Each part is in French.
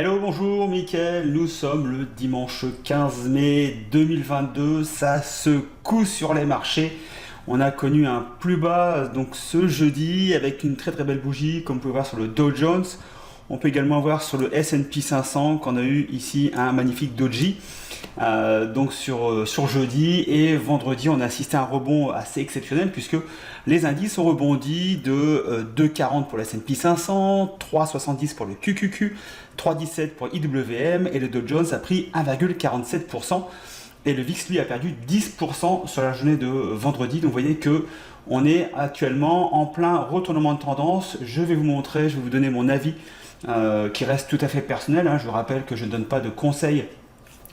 Hello, bonjour Mickaël, nous sommes le dimanche 15 mai 2022, ça secoue sur les marchés. On a connu un plus bas donc ce jeudi avec une très belle bougie comme vous pouvez voir sur le Dow Jones. On peut également voir sur le S&P 500 qu'on a eu ici un magnifique doji donc sur jeudi, et vendredi on a assisté à un rebond assez exceptionnel puisque les indices ont rebondi de 2,40 pour le S&P 500, 3,70 pour le QQQ, 3,17 pour IWM, et le Dow Jones a pris 1,47%. Et le VIX lui a perdu 10% sur la journée de vendredi. Donc vous voyez que on est actuellement en plein retournement de tendance. Je vais vous montrer, je vais vous donner mon avis qui reste tout à fait personnel. Je vous rappelle que je ne donne pas de conseils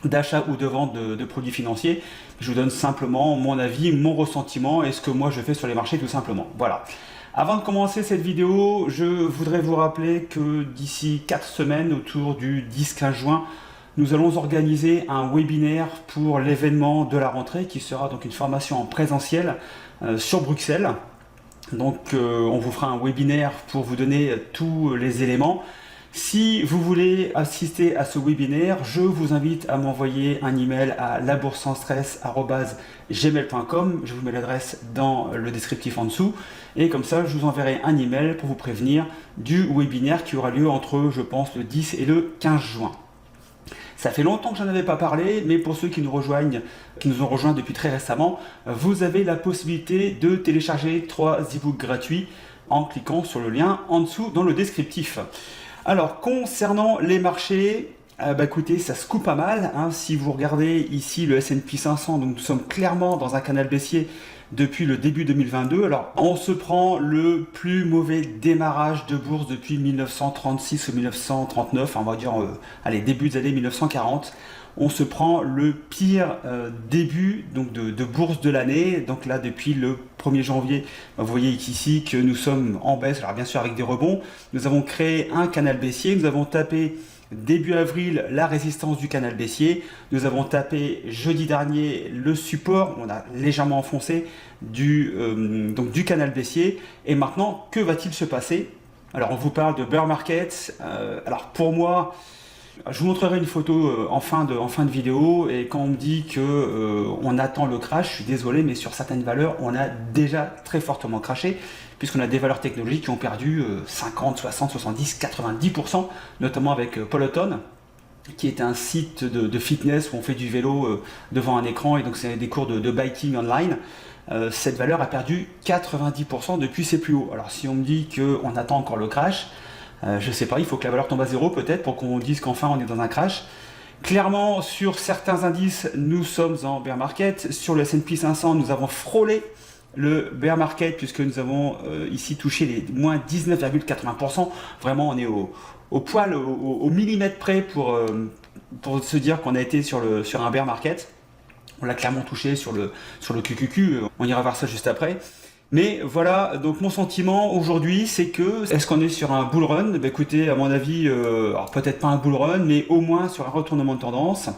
d'achat ou de vente de produits financiers. Je vous donne simplement mon avis, mon ressentiment et ce que moi je fais sur les marchés tout simplement. Voilà. Avant de commencer cette vidéo, je voudrais vous rappeler que d'ici 4 semaines, autour du 10-15 juin, nous allons organiser un webinaire pour l'événement de la rentrée qui sera donc une formation en présentiel sur Bruxelles. Donc on vous fera un webinaire pour vous donner tous les éléments. Si vous voulez assister à ce webinaire, je vous invite à m'envoyer un email à laboursesansstress@gmail.com. Je vous mets l'adresse dans le descriptif en dessous. Et comme ça, je vous enverrai un email pour vous prévenir du webinaire qui aura lieu entre, je pense, le 10 et le 15 juin. Ça fait longtemps que je n'en avais pas parlé, mais pour ceux qui nous ont rejoints depuis très récemment, vous avez la possibilité de télécharger 3 e-books gratuits en cliquant sur le lien en dessous dans le descriptif. Alors, concernant les marchés, écoutez, ça se coupe pas mal. Si vous regardez ici le S&P 500, donc nous sommes clairement dans un canal baissier depuis le début 2022. Alors, on se prend le plus mauvais démarrage de bourse depuis 1936 ou 1939, on va dire, début des années 1940. On se prend le pire début donc de bourse de l'année. Donc là, depuis le 1er janvier, vous voyez ici que nous sommes en baisse. Alors bien sûr avec des rebonds. Nous avons créé un canal baissier. Nous avons tapé début avril la résistance du canal baissier. Nous avons tapé jeudi dernier le support. On a légèrement enfoncé du canal baissier. Et maintenant, que va-t-il se passer? Alors on vous parle de bear market. Alors pour moi, je vous montrerai une photo en fin de vidéo, et quand on me dit que on attend le crash, je suis désolé, mais sur certaines valeurs, on a déjà très fortement crashé, puisqu'on a des valeurs technologiques qui ont perdu 50, 60, 70, 90%, notamment avec Peloton, qui est un site de fitness où on fait du vélo devant un écran, et donc c'est des cours de biking online. Cette valeur a perdu 90% depuis ses plus hauts. Alors si on me dit qu'on attend encore le crash, je sais pas, il faut que la valeur tombe à zéro peut-être pour qu'on dise qu'enfin on est dans un crash. Clairement, sur certains indices, nous sommes en bear market. Sur le S&P 500, nous avons frôlé le bear market puisque nous avons ici touché les moins 19,80%. Vraiment, on est au poil, au millimètre près pour se dire qu'on a été sur un bear market. On l'a clairement touché sur le QQQ, on ira voir ça juste après. Mais voilà, donc mon sentiment aujourd'hui, c'est que, est-ce qu'on est sur un bull run? Écoutez, à mon avis, alors peut-être pas un bull run, mais au moins sur un retournement de tendance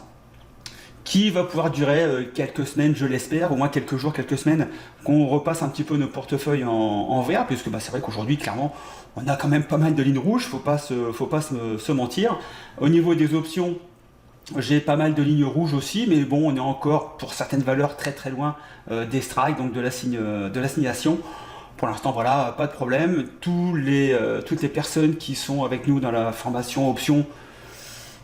qui va pouvoir durer quelques semaines, je l'espère, au moins quelques jours, quelques semaines, qu'on repasse un petit peu nos portefeuilles en vert, puisque c'est vrai qu'aujourd'hui, clairement, on a quand même pas mal de lignes rouges, faut pas se mentir. Au niveau des options, j'ai pas mal de lignes rouges aussi, mais bon, on est encore pour certaines valeurs très loin des strikes, donc de l'assignation. Pour l'instant, voilà, pas de problème. Toutes les personnes qui sont avec nous dans la formation option,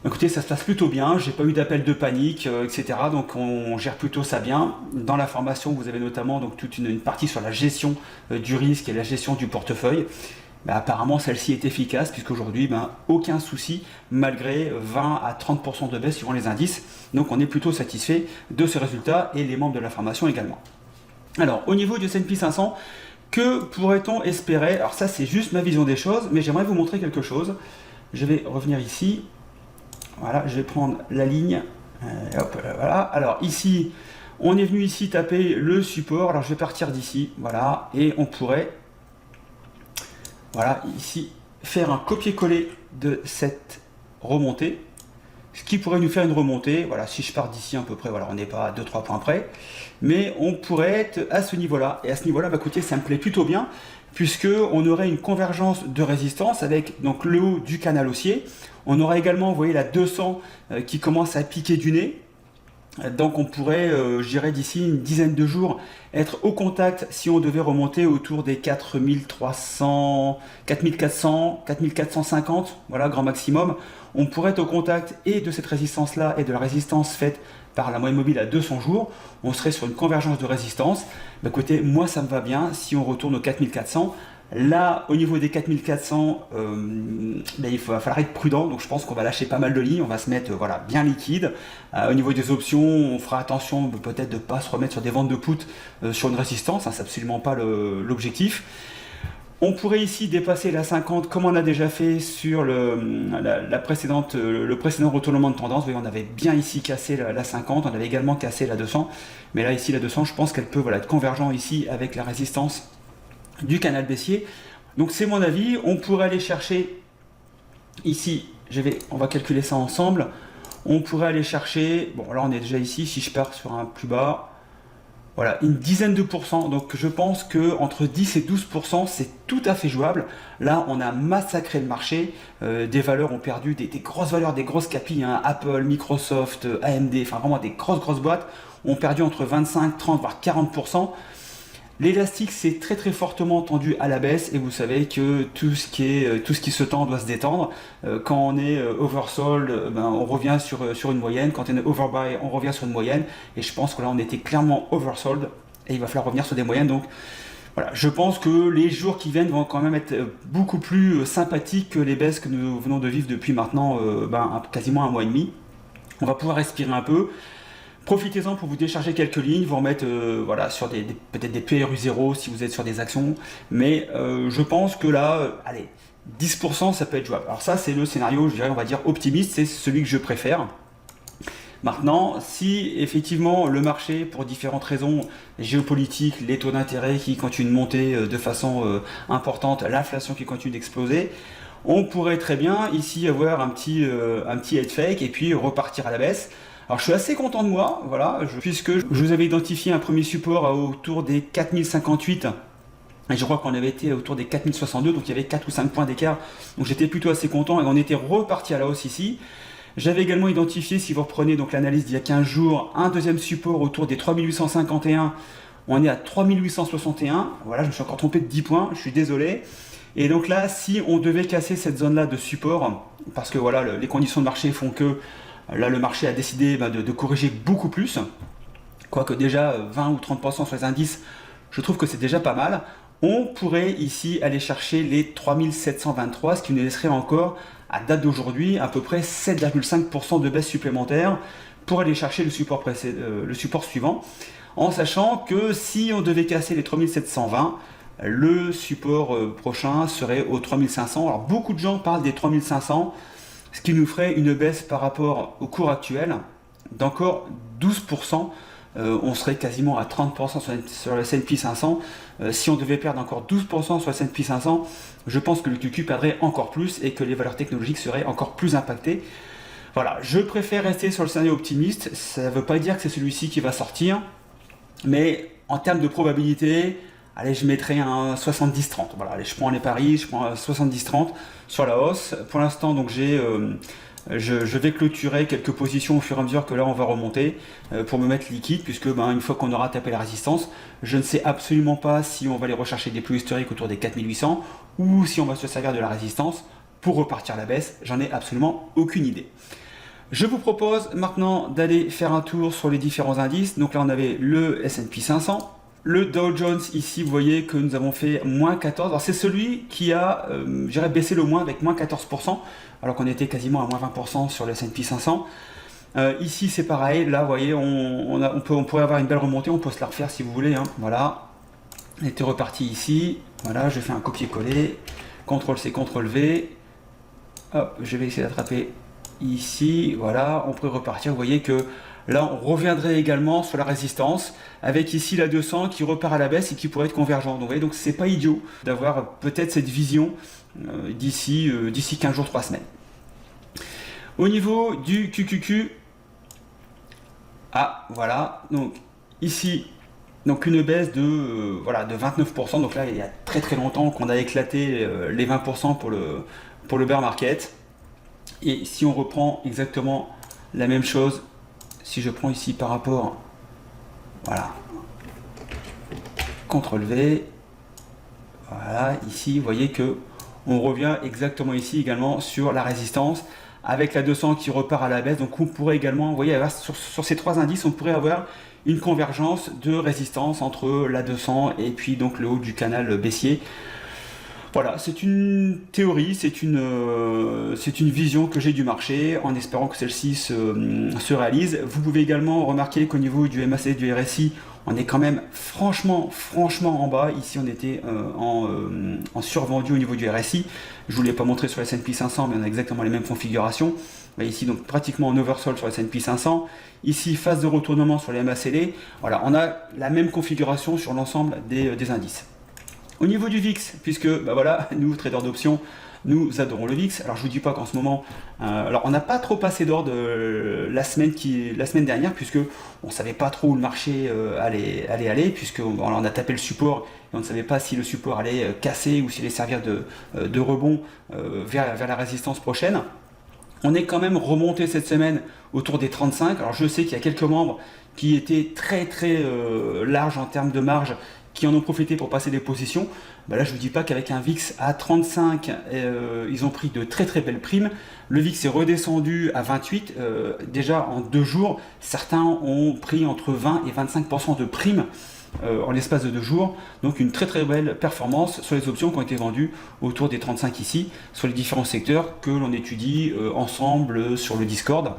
écoutez, ça se passe plutôt bien. J'ai pas eu d'appel de panique, etc. Donc on gère plutôt ça bien. Dans la formation, vous avez notamment donc toute une partie sur la gestion du risque et la gestion du portefeuille. Apparemment celle-ci est efficace puisqu'aujourd'hui aucun souci malgré 20 à 30% de baisse suivant les indices, donc on est plutôt satisfait de ce résultat et les membres de la formation également. Alors au niveau du S&P 500, que pourrait-on espérer? Alors ça c'est juste ma vision des choses, mais j'aimerais vous montrer quelque chose. Je vais revenir ici, voilà, je vais prendre la ligne, hop, voilà. Alors ici on est venu ici taper le support, alors je vais partir d'ici, voilà, et on pourrait, voilà, ici, faire un copier-coller de cette remontée, ce qui pourrait nous faire une remontée. Voilà, si je pars d'ici à peu près, voilà, on n'est pas à 2-3 points près, mais on pourrait être à ce niveau-là. Et à ce niveau-là, écoutez, ça me plaît plutôt bien, puisque on aurait une convergence de résistance avec donc le haut du canal haussier. On aura également, vous voyez, la 200 qui commence à piquer du nez. Donc on pourrait, je dirais d'ici une dizaine de jours, être au contact si on devait remonter autour des 4300, 4400, 4450, voilà, grand maximum. On pourrait être au contact et de cette résistance-là et de la résistance faite par la moyenne mobile à 200 jours. On serait sur une convergence de résistance. Bah, écoutez, moi ça me va bien si on retourne aux 4400. Là, au niveau des 4400, il va falloir être prudent, donc je pense qu'on va lâcher pas mal de lignes, on va se mettre voilà, bien liquide. Au niveau des options, on fera attention peut-être de ne pas se remettre sur des ventes de put sur une résistance, hein, c'est absolument pas l'objectif. On pourrait ici dépasser la 50 comme on a déjà fait sur le précédent retournement de tendance. Vous voyez, on avait bien ici cassé la 50, on avait également cassé la 200, mais là ici la 200, je pense qu'elle peut voilà, être convergente ici avec la résistance du canal baissier. Donc c'est mon avis. On pourrait aller chercher ici, on va calculer ça ensemble. On pourrait aller chercher, bon là on est déjà ici, si je pars sur un plus bas, voilà, une dizaine de pourcents. Donc je pense que entre 10 et 12%, c'est tout à fait jouable. Là on a massacré le marché, des valeurs ont perdu, des grosses valeurs, des grosses capilles, hein, Apple, Microsoft, AMD, enfin vraiment des grosses boîtes ont perdu entre 25, 30 voire 40%. L'élastique s'est très fortement tendu à la baisse et vous savez que tout ce qui se tend doit se détendre. Quand on est oversold, on revient sur une moyenne. Quand on est overbuy, on revient sur une moyenne. Et je pense que là, on était clairement oversold et il va falloir revenir sur des moyennes. Donc voilà, je pense que les jours qui viennent vont quand même être beaucoup plus sympathiques que les baisses que nous venons de vivre depuis maintenant quasiment un mois et demi. On va pouvoir respirer un peu. Profitez-en pour vous décharger quelques lignes, vous remettre voilà, sur peut-être des PRU 0 si vous êtes sur des actions. Mais je pense que là, allez, 10% ça peut être jouable. Alors ça, c'est le scénario, je dirais, on va dire optimiste, c'est celui que je préfère. Maintenant, si effectivement le marché, pour différentes raisons géopolitiques, les taux d'intérêt qui continuent de monter de façon importante, l'inflation qui continue d'exploser, on pourrait très bien ici avoir un petit head fake et puis repartir à la baisse. Alors je suis assez content de moi, voilà, puisque je vous avais identifié un premier support autour des 4058 et je crois qu'on avait été autour des 4062, donc il y avait 4 ou 5 points d'écart, donc j'étais plutôt assez content et on était reparti à la hausse ici. J'avais également identifié, si vous reprenez donc l'analyse d'il y a 15 jours, un deuxième support autour des 3851, on est à 3861, voilà, je me suis encore trompé de 10 points, je suis désolé. Et donc là, si on devait casser cette zone-là de support, parce que voilà, les conditions de marché font que là, le marché a décidé de corriger beaucoup plus, quoique déjà 20 ou 30% sur les indices, je trouve que c'est déjà pas mal. On pourrait ici aller chercher les 3723, ce qui nous laisserait encore, à date d'aujourd'hui, à peu près 7,5% de baisse supplémentaire pour aller chercher le support suivant, en sachant que si on devait casser les 3720, le support prochain serait aux 3500. Alors beaucoup de gens parlent des 3500, ce qui nous ferait une baisse par rapport au cours actuel d'encore 12%. On serait quasiment à 30% sur le S&P 500. Si on devait perdre encore 12% sur le S&P 500, je pense que le QQ perdrait encore plus et que les valeurs technologiques seraient encore plus impactées. Voilà, je préfère rester sur le scénario optimiste. Ça ne veut pas dire que c'est celui-ci qui va sortir, mais en termes de probabilité, allez, je mettrai un 70-30. Voilà, allez, je prends les paris, je prends un 70-30 sur la hausse. Pour l'instant, donc je vais clôturer quelques positions au fur et à mesure que là on va remonter pour me mettre liquide, puisque une fois qu'on aura tapé la résistance, je ne sais absolument pas si on va aller rechercher des plus historiques autour des 4800 ou si on va se servir de la résistance pour repartir à la baisse. J'en ai absolument aucune idée. Je vous propose maintenant d'aller faire un tour sur les différents indices. Donc là on avait le S&P 500. Le Dow Jones, ici, vous voyez que nous avons fait moins 14. Alors, c'est celui qui a, baissé le moins avec moins 14%, alors qu'on était quasiment à moins 20% sur le S&P 500. Ici, c'est pareil. Là, vous voyez, on pourrait avoir une belle remontée. On peut se la refaire si vous voulez. Hein. Voilà. On était reparti ici. Voilà, je fais un copier-coller. CTRL-C, CTRL-V. Hop, je vais essayer d'attraper ici. Voilà, on pourrait repartir. Vous voyez que là, on reviendrait également sur la résistance, avec ici la 200 qui repart à la baisse et qui pourrait être convergent. Donc, vous voyez, donc c'est pas idiot d'avoir peut-être cette vision d'ici 15 jours, 3 semaines. Au niveau du QQQ, voilà, donc ici, donc une baisse de 29%. Donc là, il y a très très longtemps qu'on a éclaté les 20% pour le bear market. Et si on reprend exactement la même chose, si je prends ici par rapport, voilà, CTRL V, voilà, ici vous voyez que on revient exactement ici également sur la résistance avec la 200 qui repart à la baisse. Donc on pourrait également, vous voyez, sur ces trois indices, on pourrait avoir une convergence de résistance entre la 200 et puis donc le haut du canal baissier. Voilà, c'est une théorie, c'est une vision que j'ai du marché, en espérant que celle-ci se réalise. Vous pouvez également remarquer qu'au niveau du MACD, du RSI, on est quand même franchement en bas. Ici, on était en survendu au niveau du RSI. Je ne vous l'ai pas montré sur le S&P 500, mais on a exactement les mêmes configurations. Ici, donc pratiquement en oversold sur le S&P 500. Ici, phase de retournement sur les MACD. Voilà, on a la même configuration sur l'ensemble des indices. Au niveau du VIX, puisque voilà, nous, traders d'options, nous adorons le VIX. Alors je ne vous dis pas qu'en ce moment, alors on n'a pas trop passé d'ordre la semaine dernière, puisque on ne savait pas trop où le marché allait aller, puisque on a tapé le support et on ne savait pas si le support allait casser ou s'il allait servir de rebond vers la résistance prochaine. On est quand même remonté cette semaine autour des 35. Alors je sais qu'il y a quelques membres qui étaient très larges en termes de marge, qui en ont profité pour passer des positions. Là, je ne vous dis pas qu'avec un VIX à 35, ils ont pris de très belles primes. Le VIX est redescendu à 28. Déjà en 2 jours, certains ont pris entre 20 et 25% de primes en l'espace de 2 jours. Donc une très belle performance sur les options qui ont été vendues autour des 35 ici, sur les différents secteurs que l'on étudie ensemble sur le Discord.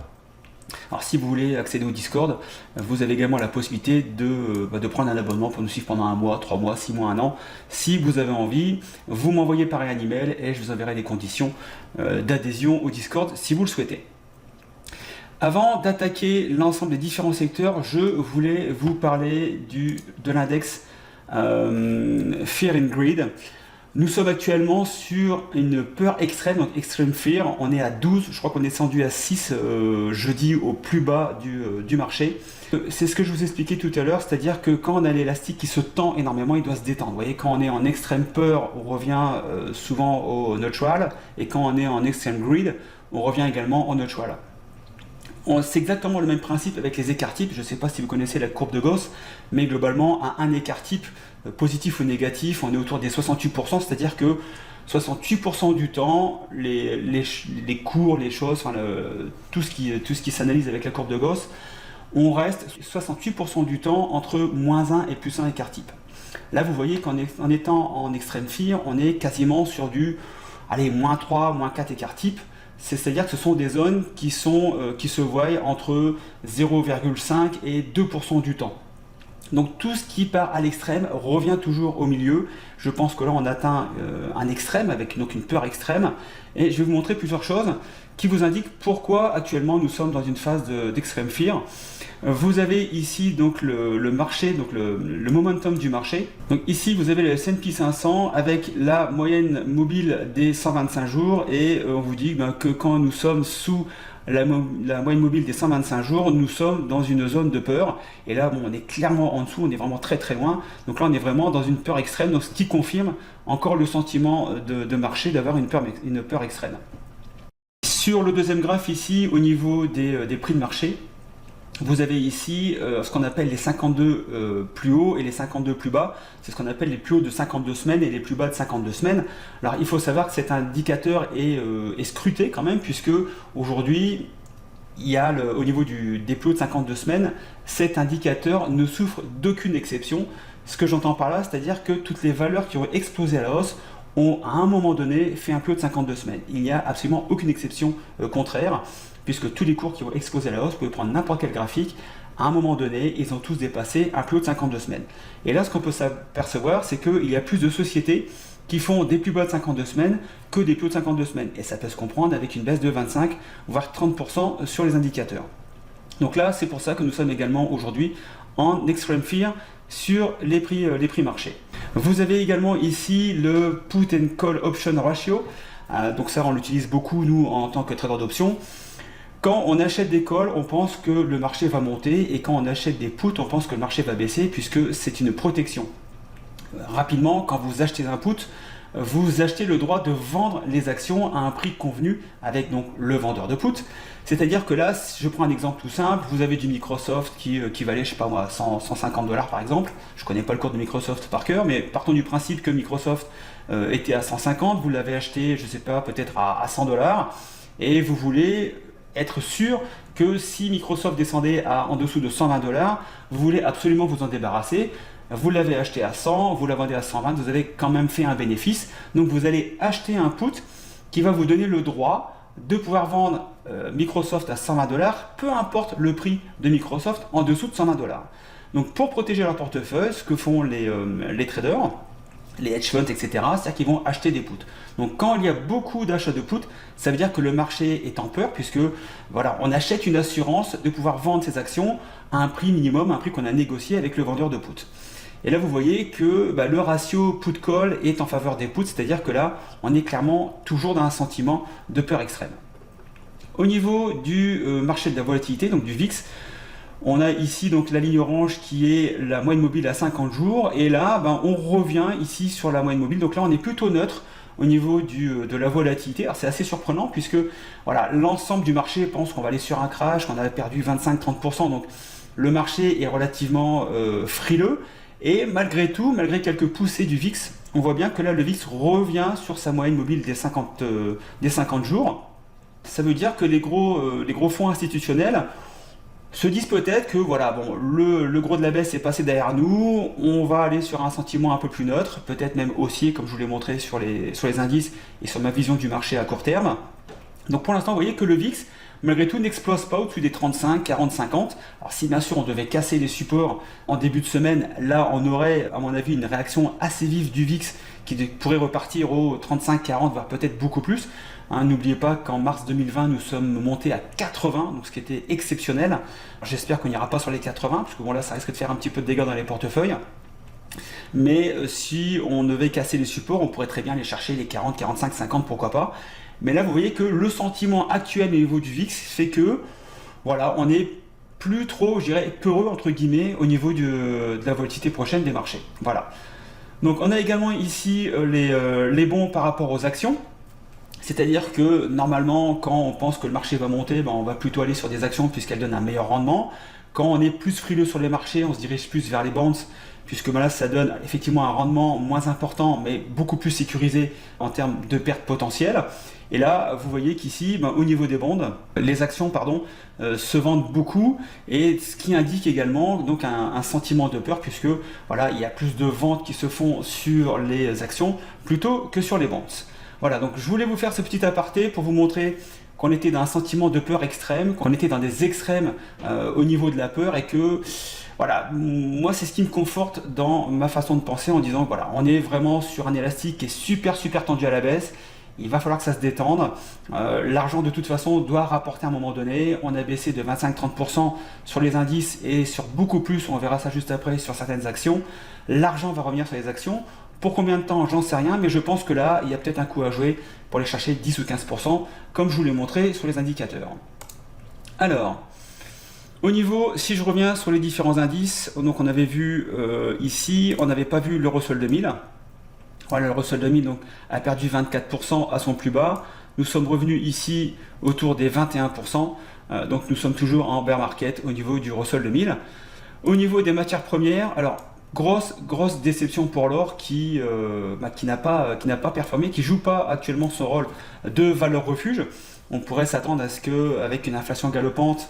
Alors si vous voulez accéder au Discord, vous avez également la possibilité de prendre un abonnement pour nous suivre pendant 1 mois, 3 mois, 6 mois, 1 an. Si vous avez envie, vous m'envoyez pareil un email et je vous enverrai les conditions d'adhésion au Discord si vous le souhaitez. Avant d'attaquer l'ensemble des différents secteurs, je voulais vous parler de l'index Fear and Greed. Nous sommes actuellement sur une peur extrême, donc Extreme Fear. On est à 12, je crois qu'on est descendu à 6 jeudi au plus bas du marché. C'est ce que je vous expliquais tout à l'heure, c'est-à-dire que quand on a l'élastique qui se tend énormément, il doit se détendre. Vous voyez, quand on est en extrême peur, on revient souvent au neutral, et quand on est en extreme greed, on revient également au neutral. C'est exactement le même principe avec les écarts types. Je ne sais pas si vous connaissez la courbe de Gauss, mais globalement, à un écart type, positif ou négatif, on est autour des 68%, c'est-à-dire que 68% du temps, les cours, les choses, enfin tout ce qui s'analyse avec la courbe de Gauss, on reste 68% du temps entre -1 et +1 écart type. Là, vous voyez qu'en étant en extrême fear, on est quasiment sur du -3, -4 écart type. C'est-à-dire que ce sont des zones qui se voient entre 0,5 et 2% du temps. Donc tout ce qui part à l'extrême revient toujours au milieu. Je pense que là on atteint un extrême avec donc une peur extrême. Et je vais vous montrer plusieurs choses qui vous indiquent pourquoi actuellement nous sommes dans une phase d'extreme fear. Vous avez ici donc le marché, donc le momentum du marché. Donc ici vous avez le S&P 500 avec la moyenne mobile des 125 jours et on vous dit que quand nous sommes sous la moyenne mobile des 125 jours, nous sommes dans une zone de peur. Et là, on est clairement en dessous, on est vraiment très loin. Donc là, on est vraiment dans une peur extrême, donc ce qui confirme encore le sentiment de marché d'avoir une peur extrême. Sur le deuxième graphe ici, au niveau des prix de marché, vous avez ici ce qu'on appelle les 52 plus hauts et les 52 plus bas. C'est ce qu'on appelle les plus hauts de 52 semaines et les plus bas de 52 semaines. Alors il faut savoir que cet indicateur est scruté quand même, puisque aujourd'hui, il y a au niveau des plus hauts de 52 semaines, cet indicateur ne souffre d'aucune exception. Ce que j'entends par là, c'est-à-dire que toutes les valeurs qui ont explosé à la hausse ont à un moment donné fait un plus haut de 52 semaines. Il n'y a absolument aucune exception contraire, puisque tous les cours qui ont explosé à la hausse, vous pouvez prendre n'importe quel graphique, à un moment donné, ils ont tous dépassé un plus haut de 52 semaines. Et là, ce qu'on peut s'apercevoir, c'est qu'il y a plus de sociétés qui font des plus bas de 52 semaines que des plus hauts de 52 semaines. Et ça peut se comprendre avec une baisse de 25, voire 30% sur les indicateurs. Donc là, c'est pour ça que nous sommes également aujourd'hui en extreme fear sur les prix marchés. Vous avez également ici le put and call option ratio. Donc ça, on l'utilise beaucoup, nous, en tant que trader d'options. Quand on achète des calls, on pense que le marché va monter, et quand on achète des puts, on pense que le marché va baisser, puisque c'est une protection. rapidement, quand vous achetez un put, vous achetez le droit de vendre les actions à un prix convenu avec donc le vendeur de put. C'est-à-dire que là, si je prends un exemple tout simple, vous avez du Microsoft qui valait, je sais pas moi, 150 $, par exemple. Je connais pas le cours de Microsoft par cœur, mais partons du principe que Microsoft était à 150, vous l'avez acheté, je sais pas, peut-être à 100 $, et vous voulez être sûr que si Microsoft descendait en dessous de 120 $, vous voulez absolument vous en débarrasser. Vous l'avez acheté à 100, vous la vendez à 120, vous avez quand même fait un bénéfice. Donc vous allez acheter un put qui va vous donner le droit de pouvoir vendre Microsoft à 120 $, peu importe le prix de Microsoft en dessous de 120 $. Donc pour protéger leur portefeuille, ce que font les traders, les hedge funds, etc., c'est-à-dire qu'ils vont acheter des puts. Donc quand il y a beaucoup d'achats de puts, ça veut dire que le marché est en peur, puisque voilà, on achète une assurance de pouvoir vendre ses actions à un prix minimum, un prix qu'on a négocié avec le vendeur de puts. Et là, vous voyez que le ratio put-call est en faveur des puts, c'est-à-dire que là, on est clairement toujours dans un sentiment de peur extrême. Au niveau du marché de la volatilité, donc du VIX, on a ici donc la ligne orange qui est la moyenne mobile à 50 jours, et là, on revient ici sur la moyenne mobile. Donc là, on est plutôt neutre au niveau de la volatilité. Alors c'est assez surprenant puisque voilà, l'ensemble du marché pense qu'on va aller sur un crash, qu'on a perdu 25-30%. Donc le marché est relativement frileux. Et malgré tout, malgré quelques poussées du VIX, on voit bien que là, le VIX revient sur sa moyenne mobile des 50 jours. Ça veut dire que les gros fonds institutionnels se disent peut-être que voilà, bon, le gros de la baisse est passé derrière nous, on va aller sur un sentiment un peu plus neutre, peut-être même haussier, comme je vous l'ai montré sur les indices et sur ma vision du marché à court terme. Donc pour l'instant, vous voyez que le VIX, malgré tout, n'explose pas au-dessus des 35, 40, 50. Alors si bien sûr on devait casser les supports en début de semaine, là on aurait à mon avis une réaction assez vive du VIX qui pourrait repartir aux 35, 40, voire peut-être beaucoup plus. N'oubliez pas qu'en mars 2020 nous sommes montés à 80, donc ce qui était exceptionnel. J'espère qu'on n'ira pas sur les 80, parce que bon là ça risque de faire un petit peu de dégâts dans les portefeuilles. Mais si on devait casser les supports, on pourrait très bien aller chercher les 40, 45, 50, pourquoi pas. Mais là, vous voyez que le sentiment actuel au niveau du VIX fait que, voilà, on est plus trop, je dirais, peureux, entre guillemets, au niveau de la volatilité prochaine des marchés. Voilà. Donc, on a également ici les bons par rapport aux actions. C'est-à-dire que, normalement, quand on pense que le marché va monter, on va plutôt aller sur des actions puisqu'elles donnent un meilleur rendement. Quand on est plus frileux sur les marchés, on se dirige plus vers les bonds, puisque là, ça donne effectivement un rendement moins important, mais beaucoup plus sécurisé en termes de pertes potentielles. Et là, vous voyez qu'ici, au niveau des bonds, les actions se vendent beaucoup, et ce qui indique également donc un sentiment de peur, puisque voilà, il y a plus de ventes qui se font sur les actions plutôt que sur les bonds. Voilà, donc je voulais vous faire ce petit aparté pour vous montrer qu'on était dans un sentiment de peur extrême, qu'on était dans des extrêmes au niveau de la peur, et que voilà, moi c'est ce qui me conforte dans ma façon de penser en disant voilà, on est vraiment sur un élastique qui est super tendu à la baisse. Il va falloir que ça se détende. L'argent de toute façon doit rapporter à un moment donné. On a baissé de 25-30% sur les indices et sur beaucoup plus, on verra ça juste après, sur certaines actions. L'argent va revenir sur les actions. Pour combien de temps, j'en sais rien, mais je pense que là, il y a peut-être un coup à jouer pour aller chercher 10 ou 15%, comme je vous l'ai montré sur les indicateurs. Alors, au niveau, si je reviens sur les différents indices, donc on avait vu ici, on n'avait pas vu le Russell 2000. Voilà, le Russell 2000 donc, a perdu 24% à son plus bas. Nous sommes revenus ici autour des 21%. Donc nous sommes toujours en bear market au niveau du Russell 2000. Au niveau des matières premières, alors grosse déception pour l'or qui n'a pas performé, qui ne joue pas actuellement son rôle de valeur refuge. On pourrait s'attendre à ce qu'avec une inflation galopante,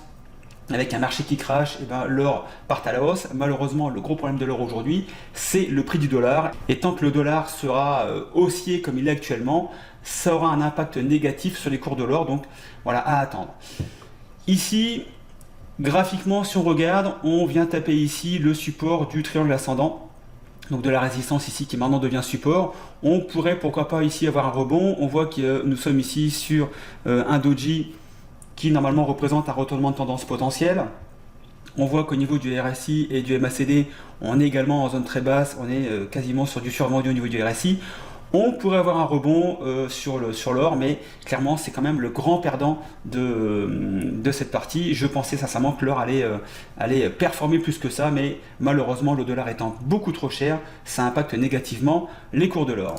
avec un marché qui crache, l'or parte à la hausse. Malheureusement, le gros problème de l'or aujourd'hui, c'est le prix du dollar. Et tant que le dollar sera haussier comme il est actuellement, ça aura un impact négatif sur les cours de l'or. Donc voilà, à attendre. Ici, graphiquement, si on regarde, on vient taper ici le support du triangle ascendant. Donc de la résistance ici qui maintenant devient support. On pourrait pourquoi pas ici avoir un rebond. On voit que nous sommes ici sur un doji qui normalement représente un retournement de tendance potentiel. On voit qu'au niveau du RSI et du MACD, on est également en zone très basse, on est quasiment sur du survendu au niveau du RSI. On pourrait avoir un rebond sur l'or, mais clairement c'est quand même le grand perdant de de cette partie. Je pensais sincèrement que l'or allait performer plus que ça, mais malheureusement le dollar étant beaucoup trop cher, ça impacte négativement les cours de l'or.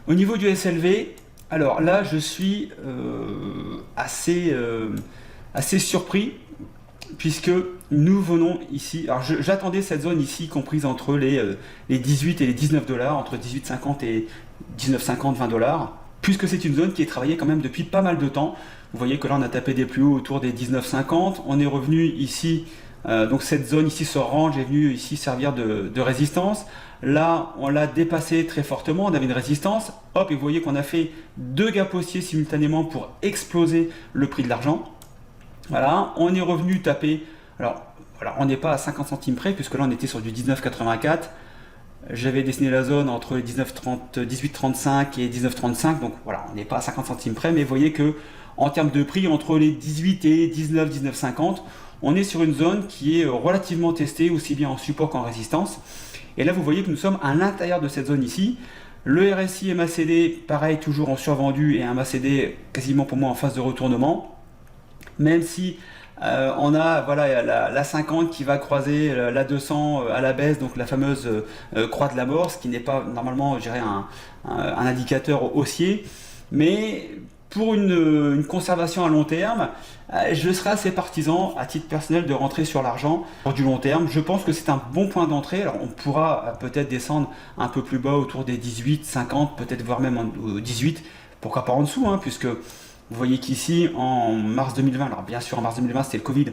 Au niveau du SLV, alors là je suis assez surpris, puisque nous venons ici, alors j'attendais cette zone ici comprise entre les 18 et les 19 dollars, entre 18,50 et 19,50, 20 dollars, puisque c'est une zone qui est travaillée quand même depuis pas mal de temps. Vous voyez que là on a tapé des plus hauts autour des 19,50, on est revenu ici, donc cette zone ici, ce range est venu ici servir de résistance. Là on l'a dépassé très fortement, on avait une résistance, hop, et vous voyez qu'on a fait deux gaps haussiers simultanément pour exploser le prix de l'argent. Voilà, on est revenu taper, alors voilà, on n'est pas à 50 centimes près, puisque là on était sur du 19,84. J'avais dessiné la zone entre les 18,35 et 19,35, donc voilà, on n'est pas à 50 centimes près, mais vous voyez que en termes de prix, entre les 18 et 19, 19,50, on est sur une zone qui est relativement testée, aussi bien en support qu'en résistance. Et là, vous voyez que nous sommes à l'intérieur de cette zone ici. Le RSI MACD, pareil, toujours en survendu, et un MACD quasiment pour moi en phase de retournement. Même si on a voilà, la 50 qui va croiser la 200 à la baisse, donc la fameuse croix de la mort, ce qui n'est pas normalement, je dirais, un indicateur haussier. Mais pour une conservation à long terme, je serais assez partisan, à titre personnel, de rentrer sur l'argent pour du long terme. Je pense que c'est un bon point d'entrée. Alors on pourra peut-être descendre un peu plus bas autour des 18, 50, peut-être voire même 18, pourquoi pas en dessous, hein, puisque vous voyez qu'ici, en mars 2020, alors bien sûr en mars 2020 c'était le Covid,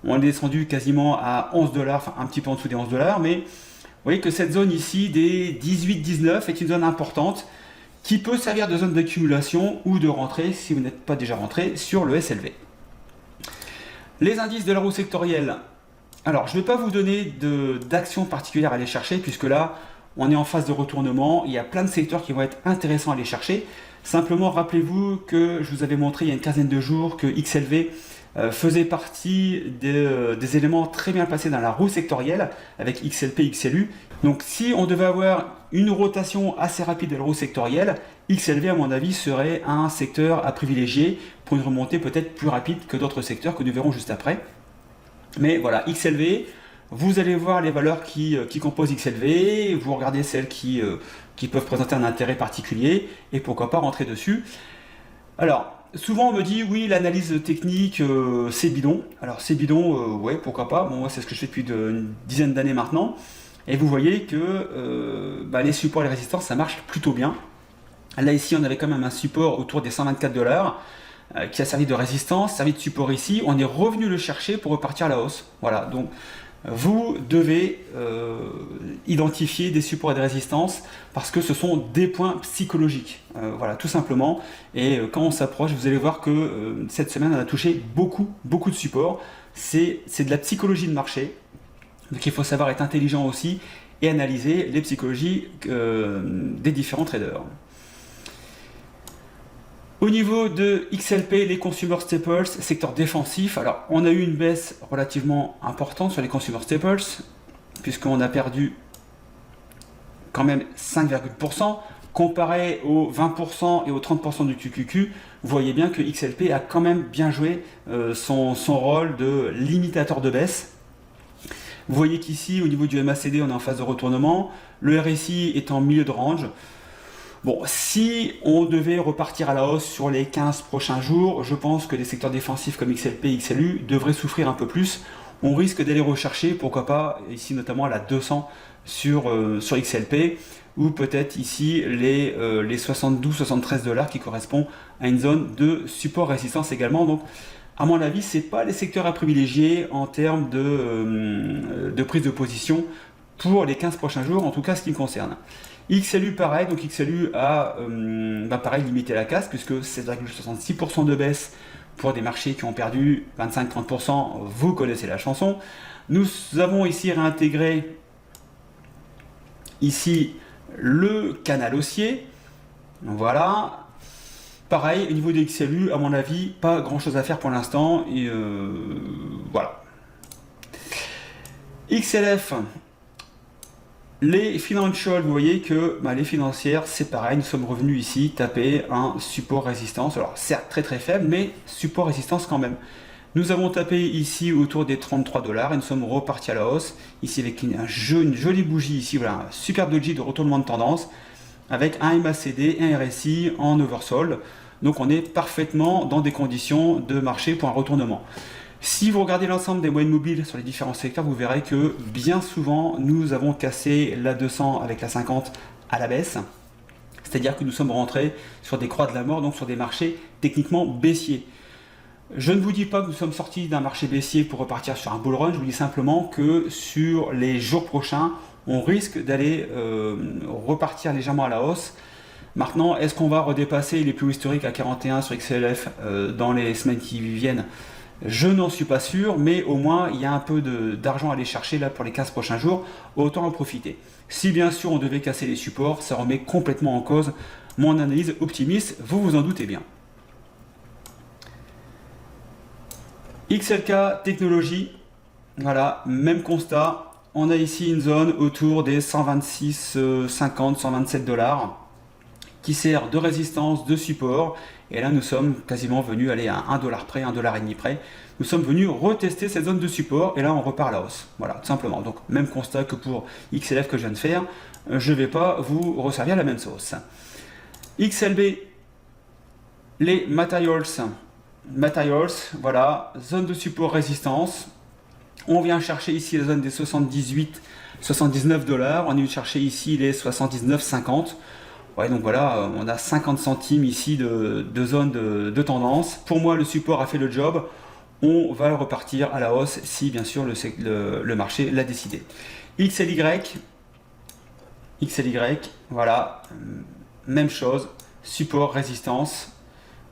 on est descendu quasiment à 11 dollars, enfin un petit peu en dessous des 11 dollars, mais vous voyez que cette zone ici des 18-19 est une zone importante qui peut servir de zone d'accumulation ou de rentrée, si vous n'êtes pas déjà rentré, sur le SLV. Les indices de la roue sectorielle. Alors je ne vais pas vous donner d'actions particulières à aller chercher, puisque là on est en phase de retournement, il y a plein de secteurs qui vont être intéressants à aller chercher. Simplement, rappelez-vous que je vous avais montré il y a une quinzaine de jours que XLV faisait partie des éléments très bien placés dans la roue sectorielle avec XLP, XLU. Donc si on devait avoir une rotation assez rapide de la roue sectorielle, XLV à mon avis serait un secteur à privilégier pour une remontée peut-être plus rapide que d'autres secteurs que nous verrons juste après. Mais voilà, XLV, vous allez voir les valeurs qui composent XLV, vous regardez celles qui peuvent présenter un intérêt particulier, et pourquoi pas rentrer dessus. Alors, souvent on me dit, oui, l'analyse technique, c'est bidon. Alors c'est bidon, ouais, pourquoi pas. Bon, moi c'est ce que je fais depuis une dizaine d'années maintenant. Et vous voyez que les supports et les résistances, ça marche plutôt bien. Là ici, on avait quand même un support autour des 124 dollars. Qui a servi de résistance, servi de support ici. On est revenu le chercher pour repartir à la hausse. Voilà, donc vous devez identifier des supports et des résistances parce que ce sont des points psychologiques. Voilà, tout simplement. Et quand on s'approche, vous allez voir que cette semaine, on a touché beaucoup de supports. C'est de la psychologie de marché. Donc il faut savoir être intelligent aussi et analyser les psychologies des différents traders. Au niveau de XLP, les Consumer Staples, secteur défensif, alors on a eu une baisse relativement importante sur les Consumer Staples, puisqu'on a perdu quand même 5,%, comparé aux 20% et aux 30% du QQQ, vous voyez bien que XLP a quand même bien joué son rôle de limitateur de baisse. Vous voyez qu'ici, au niveau du MACD, on est en phase de retournement, le RSI est en milieu de range. Bon, si on devait repartir à la hausse sur les 15 prochains jours, je pense que les secteurs défensifs comme XLP et XLU devraient souffrir un peu plus. On risque d'aller rechercher, pourquoi pas, ici notamment à la 200 sur XLP, ou peut-être ici les 72-73 dollars qui correspondent à une zone de support-résistance également. Donc, à mon avis, ce n'est pas les secteurs à privilégier en termes de prise de position pour les 15 prochains jours, en tout cas ce qui me concerne. XLU pareil, donc XLU a pareil limité la casse puisque 7,66% de baisse pour des marchés qui ont perdu 25-30%, vous connaissez la chanson. Nous avons ici réintégré ici le canal haussier, voilà. Pareil, au niveau des XLU, à mon avis, pas grand chose à faire pour l'instant, et voilà. XLF, les financials, vous voyez que les financières, c'est pareil, nous sommes revenus ici taper un support résistance, alors certes très faible, mais support résistance quand même. Nous avons tapé ici autour des 33 $ et nous sommes repartis à la hausse. Ici avec une jolie bougie ici, voilà, un super doji de retournement de tendance avec un MACD et un RSI en oversold. Donc on est parfaitement dans des conditions de marché pour un retournement. Si vous regardez l'ensemble des moyennes mobiles sur les différents secteurs, vous verrez que bien souvent nous avons cassé la 200 avec la 50 à la baisse. C'est-à-dire que nous sommes rentrés sur des croix de la mort, donc sur des marchés techniquement baissiers. Je ne vous dis pas que nous sommes sortis d'un marché baissier pour repartir sur un bull run, je vous dis simplement que sur les jours prochains, on risque d'aller repartir légèrement à la hausse. Maintenant, est-ce qu'on va redépasser les plus hauts historiques à 41 sur XLF dans les semaines qui viennent? Je n'en suis pas sûr, mais au moins il y a un peu d'argent à aller chercher là pour les 15 prochains jours, autant en profiter. Si bien sûr on devait casser les supports, ça remet complètement en cause mon analyse optimiste, vous vous en doutez bien. XLK Technologies, voilà, même constat. On a ici une zone autour des 126,50, 127 $, qui sert de résistance, de support. Et là, nous sommes quasiment venus aller à 1 $ près, 1,5 $ près. Nous sommes venus retester cette zone de support et là, on repart à la hausse. Voilà, tout simplement. Donc, même constat que pour XLF que je viens de faire. Je ne vais pas vous resservir la même sauce. XLB, les materials, voilà, zone de support résistance. On vient chercher ici la zone des 78, 79 $. On est venu chercher ici les 79,50. Ouais, donc voilà, on a 50 centimes ici de zone de tendance. Pour moi, le support a fait le job. On va repartir à la hausse si, bien sûr, le marché l'a décidé. XLY, voilà, même chose, support, résistance.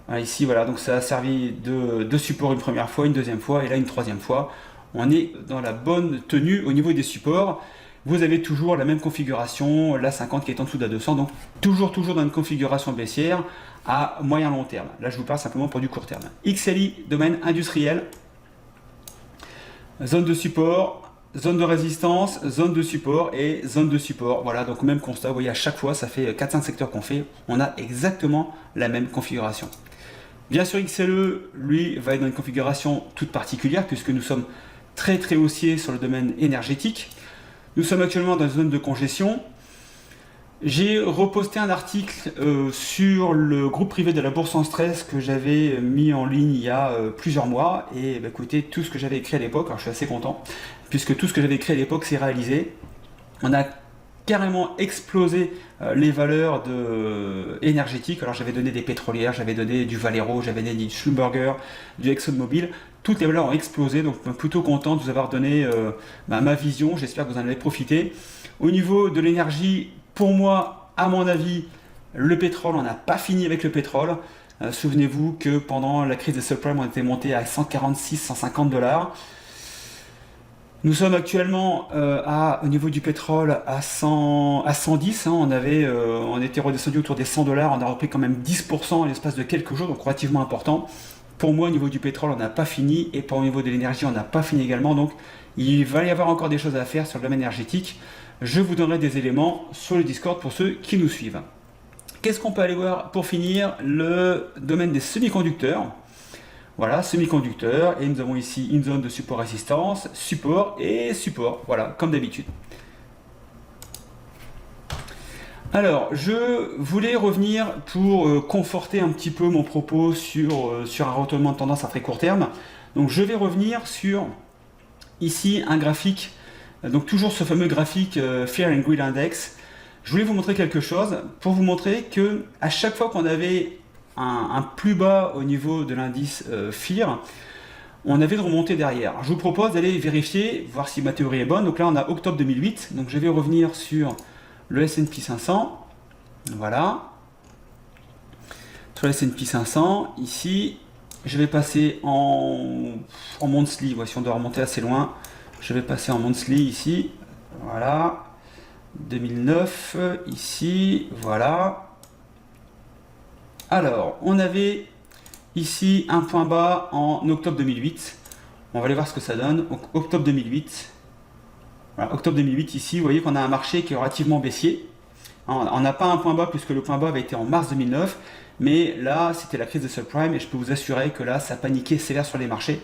Voilà, ici, voilà, donc ça a servi de support une première fois, une deuxième fois, et là une troisième fois. On est dans la bonne tenue au niveau des supports. Vous avez toujours la même configuration, la 50 qui est en dessous de la 200, donc toujours dans une configuration baissière à moyen long terme. Là, je vous parle simplement pour du court terme. XLI, domaine industriel, zone de support, zone de résistance, zone de support et zone de support. Voilà, donc même constat, vous voyez, à chaque fois, ça fait 4-5 secteurs qu'on fait, on a exactement la même configuration. Bien sûr, XLE, lui, va être dans une configuration toute particulière puisque nous sommes très haussiers sur le domaine énergétique. Nous sommes actuellement dans une zone de congestion. J'ai reposté un article sur le groupe privé de la Bourse en stress que j'avais mis en ligne il y a plusieurs mois. Et bah, écoutez, tout ce que j'avais écrit à l'époque, alors je suis assez content, puisque tout ce que j'avais écrit à l'époque s'est réalisé. On a carrément explosé les valeurs énergétiques. Alors j'avais donné des pétrolières, j'avais donné du Valero, j'avais donné du Schlumberger, du ExxonMobil. Toutes les valeurs ont explosé, donc plutôt content de vous avoir donné ma vision. J'espère que vous en avez profité. Au niveau de l'énergie, pour moi, à mon avis, le pétrole, on n'a pas fini avec le pétrole. Souvenez-vous que pendant la crise des subprimes, on était monté à 146, 150 $. Nous sommes actuellement au niveau du pétrole à 110. Hein, on était redescendu autour des 100 $. On a repris quand même 10% en l'espace de quelques jours, donc relativement important. Pour moi, au niveau du pétrole, on n'a pas fini. Et au niveau de l'énergie, on n'a pas fini également. Donc, il va y avoir encore des choses à faire sur le domaine énergétique. Je vous donnerai des éléments sur le Discord pour ceux qui nous suivent. Qu'est-ce qu'on peut aller voir pour finir? Le domaine des semi-conducteurs. Voilà, semi-conducteurs, et nous avons ici une zone de support résistance, support et support, voilà, comme d'habitude. Alors, je voulais revenir pour conforter un petit peu mon propos sur un retournement de tendance à très court terme. Donc, je vais revenir sur, ici, un graphique, donc toujours ce fameux graphique Fear and Greed Index. Je voulais vous montrer quelque chose pour vous montrer que à chaque fois qu'on avait un plus bas au niveau de l'indice FIR, on avait de remonter derrière. Alors, je vous propose d'aller vérifier, voir si ma théorie est bonne. Donc là, on a octobre 2008. Donc je vais revenir sur le S&P 500. Voilà. Sur le S&P 500, ici, je vais passer en monthly. Voici, si on doit remonter assez loin. Je vais passer en monthly ici. Voilà. 2009, ici. Voilà. Alors, on avait ici un point bas en octobre 2008. On va aller voir ce que ça donne. Donc, octobre 2008. Voilà, octobre 2008, ici, vous voyez qu'on a un marché qui est relativement baissier. On n'a pas un point bas puisque le point bas avait été en mars 2009, mais là c'était la crise de subprime et je peux vous assurer que là ça paniquait sévère sur les marchés.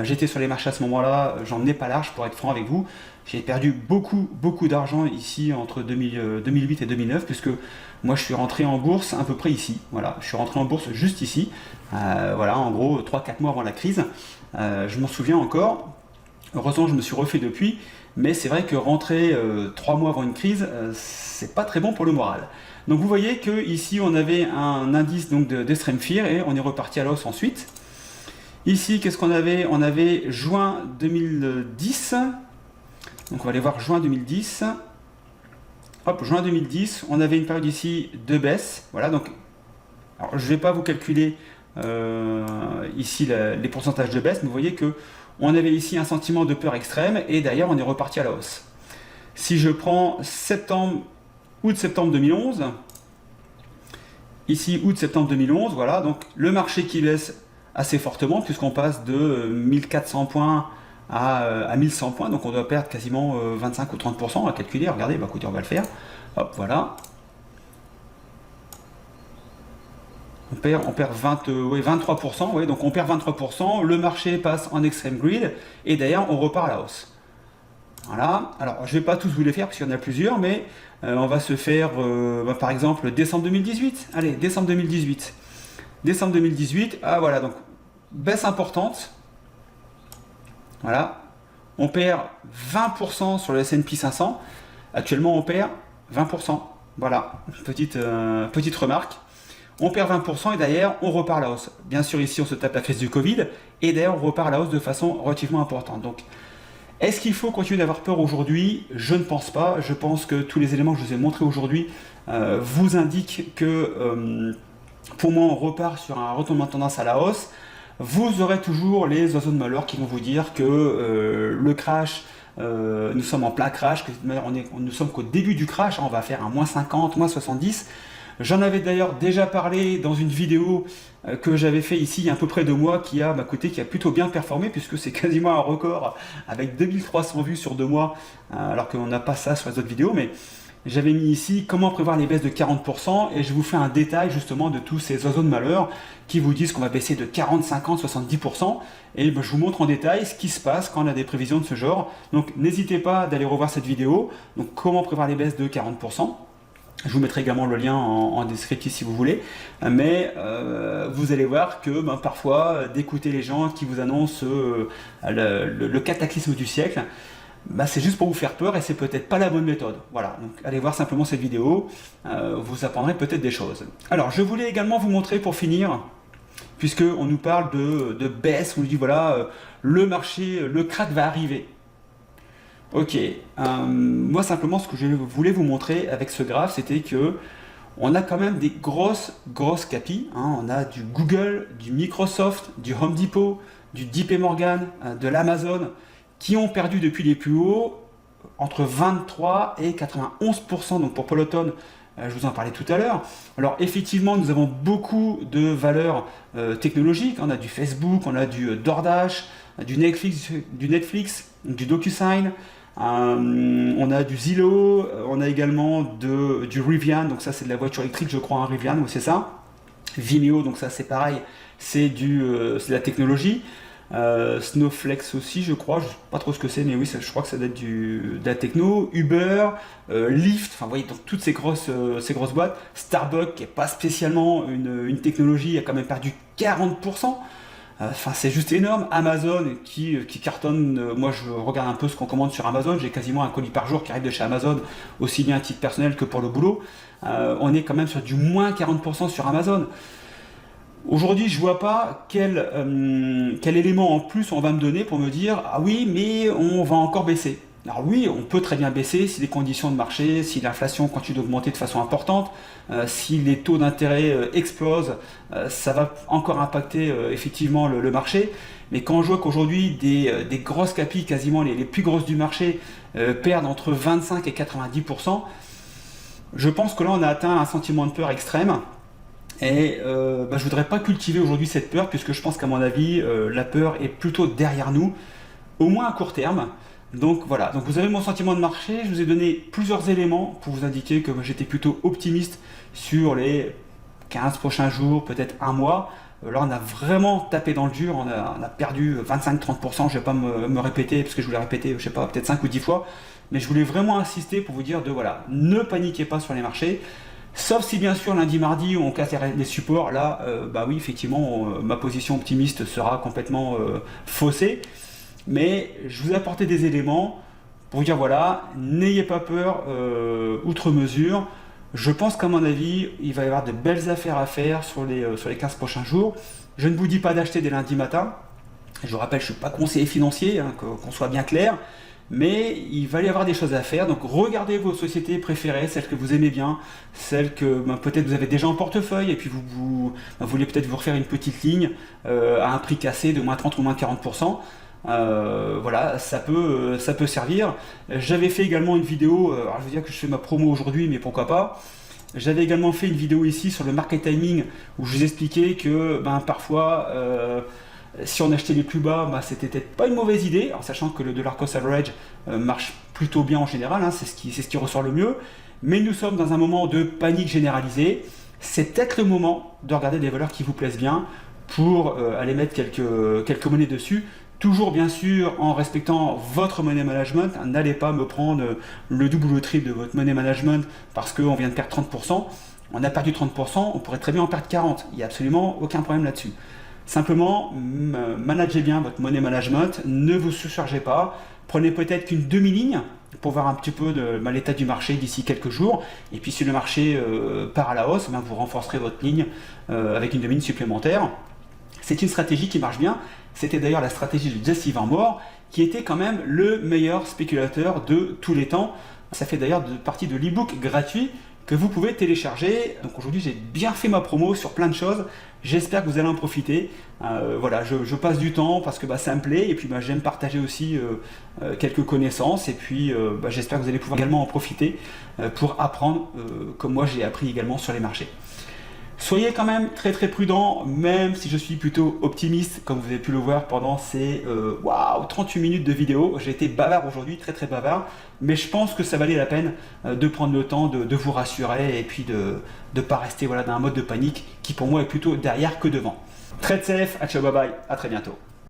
J'étais sur les marchés à ce moment-là, j'en ai pas large pour être franc avec vous. J'ai perdu beaucoup d'argent ici entre 2008 et 2009 puisque moi je suis rentré en bourse à peu près ici. Voilà, je suis rentré en bourse juste ici. Voilà, en gros 3-4 mois avant la crise. Je m'en souviens encore. Heureusement je me suis refait depuis. Mais c'est vrai que rentrer 3 mois avant une crise, c'est pas très bon pour le moral. Donc vous voyez que ici on avait un indice donc d'extreme fear et on est reparti à la hausse ensuite. Ici, qu'est-ce qu'on avait? On avait juin 2010. Donc on va aller voir juin 2010. Hop, juin 2010, on avait une période ici de baisse. Voilà, donc alors, je ne vais pas vous calculer ici les pourcentages de baisse, mais vous voyez que on avait ici un sentiment de peur extrême et d'ailleurs on est reparti à la hausse. Si je prends août-septembre 2011, ici août-septembre 2011, voilà, donc le marché qui baisse assez fortement puisqu'on passe de 1400 points à 1100 points, donc on doit perdre quasiment 25 ou 30% à calculer. Regardez, bah écoutez, on va le faire. Hop, voilà. On perd 23%, ouais, donc on perd 23%, le marché passe en extreme greed, et d'ailleurs on repart à la hausse. Voilà, alors je ne vais pas tous vous les faire parce qu'il y en a plusieurs, mais on va se faire par exemple décembre 2018. Allez, décembre 2018. Décembre 2018, ah voilà, donc baisse importante. Voilà, on perd 20% sur le S&P 500. Actuellement on perd 20%. Voilà, petite remarque. On perd 20% et d'ailleurs on repart à la hausse. Bien sûr ici on se tape la crise du Covid et d'ailleurs on repart à la hausse de façon relativement importante. Donc est-ce qu'il faut continuer d'avoir peur aujourd'hui? Je ne pense pas. Je pense que tous les éléments que je vous ai montrés aujourd'hui vous indiquent que pour moi on repart sur un retournement de tendance à la hausse. Vous aurez toujours les oiseaux de malheur qui vont vous dire que le crash, nous sommes en plein crash, que nous sommes qu'au début du crash, on va faire un moins 50, moins 70. J'en avais d'ailleurs déjà parlé dans une vidéo que j'avais fait ici il y a à peu près 2 mois qui a plutôt bien performé puisque c'est quasiment un record avec 2300 vues sur 2 mois alors qu'on n'a pas ça sur les autres vidéos, mais j'avais mis ici comment prévoir les baisses de 40% et je vous fais un détail justement de tous ces oiseaux de malheur qui vous disent qu'on va baisser de 40, 50, 70% et je vous montre en détail ce qui se passe quand on a des prévisions de ce genre. Donc n'hésitez pas d'aller revoir cette vidéo, donc comment prévoir les baisses de 40%. Je vous mettrai également le lien en descriptif si vous voulez, mais vous allez voir que parfois d'écouter les gens qui vous annoncent le cataclysme du siècle, c'est juste pour vous faire peur et c'est peut-être pas la bonne méthode. Voilà, donc allez voir simplement cette vidéo, vous apprendrez peut-être des choses. Alors je voulais également vous montrer pour finir, puisque on nous parle de baisse, on nous dit voilà, le marché, le crack va arriver. Ok, moi simplement ce que je voulais vous montrer avec ce graphe, c'était que on a quand même des grosses capis, hein. On a du Google, du Microsoft, du Home Depot, du JP Morgan, de l'Amazon, qui ont perdu depuis les plus hauts entre 23 et 91%, donc pour Peloton, je vous en parlais tout à l'heure. Alors effectivement, nous avons beaucoup de valeurs technologiques, on a du Facebook, on a du DoorDash, du Netflix, du DocuSign, on a du Zillow, on a également du Rivian, donc ça c'est de la voiture électrique je crois, un Rivian, oui c'est ça. Vimeo, donc ça c'est pareil, c'est de la technologie. Snowflex aussi je crois, je ne sais pas trop ce que c'est, mais oui je crois que ça doit être de la techno. Uber, Lyft, enfin vous voyez donc toutes ces grosses boîtes. Starbucks qui n'est pas spécialement une technologie, a quand même perdu 40%. Enfin c'est juste énorme. Amazon qui cartonne, moi je regarde un peu ce qu'on commande sur Amazon, j'ai quasiment un colis par jour qui arrive de chez Amazon, aussi bien à titre personnel que pour le boulot. On est quand même sur du moins 40% sur Amazon. Aujourd'hui je vois pas quel élément en plus on va me donner pour me dire ah oui mais on va encore baisser. Alors oui, on peut très bien baisser si les conditions de marché, si l'inflation continue d'augmenter de façon importante, si les taux d'intérêt explosent, ça va encore impacter effectivement le marché. Mais quand je vois qu'aujourd'hui des grosses capis, quasiment les plus grosses du marché, perdent entre 25 et 90%, je pense que là on a atteint un sentiment de peur extrême. Et je voudrais pas cultiver aujourd'hui cette peur puisque je pense qu'à mon avis la peur est plutôt derrière nous, au moins à court terme. Donc voilà, donc vous avez mon sentiment de marché, je vous ai donné plusieurs éléments pour vous indiquer que j'étais plutôt optimiste sur les 15 prochains jours, peut-être un mois. Là on a vraiment tapé dans le dur, on a perdu 25-30%, je ne vais pas me répéter parce que je voulais répéter, je sais pas, peut-être 5 ou 10 fois, mais je voulais vraiment insister pour vous dire de voilà, ne paniquez pas sur les marchés. Sauf si bien sûr lundi, mardi on casse les supports, là bah oui effectivement ma position optimiste sera complètement faussée. Mais je vous ai apporté des éléments pour vous dire voilà, n'ayez pas peur outre mesure. Je pense qu'à mon avis, il va y avoir de belles affaires à faire sur les 15 prochains jours. Je ne vous dis pas d'acheter dès lundi matin. Je vous rappelle, je ne suis pas conseiller financier, hein, qu'on soit bien clair. Mais il va y avoir des choses à faire. Donc regardez vos sociétés préférées, celles que vous aimez bien, celles que peut-être vous avez déjà en portefeuille et puis vous voulez peut-être vous refaire une petite ligne à un prix cassé de moins 30 ou moins 40%. Voilà, ça peut servir. J'avais fait également une vidéo, alors je veux dire que je fais ma promo aujourd'hui, mais pourquoi pas. J'avais également fait une vidéo ici sur le market timing où je vous expliquais que parfois, si on achetait les plus bas, c'était peut-être pas une mauvaise idée, en sachant que le dollar cost average marche plutôt bien en général, hein, c'est ce qui ressort le mieux. Mais nous sommes dans un moment de panique généralisée. C'est peut-être le moment de regarder des valeurs qui vous plaisent bien pour aller mettre quelques monnaies dessus. Toujours bien sûr en respectant votre money management, n'allez pas me prendre le double ou le triple de votre money management parce qu'on vient de perdre 30%. On a perdu 30%, on pourrait très bien en perdre 40%. Il n'y a absolument aucun problème là-dessus. Simplement, managez bien votre money management, ne vous surchargez pas. Prenez peut-être qu'une demi-ligne pour voir un petit peu l'état du marché d'ici quelques jours. Et puis si le marché part à la hausse, vous renforcerez votre ligne avec une demi-ligne supplémentaire. C'est une stratégie qui marche bien. C'était d'ailleurs la stratégie de Jesse Van Moore, qui était quand même le meilleur spéculateur de tous les temps. Ça fait d'ailleurs partie de l'e-book gratuit que vous pouvez télécharger. Donc aujourd'hui, j'ai bien fait ma promo sur plein de choses. J'espère que vous allez en profiter. Voilà, je passe du temps parce que ça me plaît. Et puis j'aime partager aussi quelques connaissances. Et puis j'espère que vous allez pouvoir également en profiter pour apprendre comme moi j'ai appris également sur les marchés. Soyez quand même très très prudent, même si je suis plutôt optimiste, comme vous avez pu le voir pendant ces 38 minutes de vidéo. J'ai été bavard aujourd'hui, très très bavard, mais je pense que ça valait la peine de prendre le temps de vous rassurer et puis de ne pas rester dans un mode de panique qui pour moi est plutôt derrière que devant. Trade safe, à ciao bye bye, à très bientôt.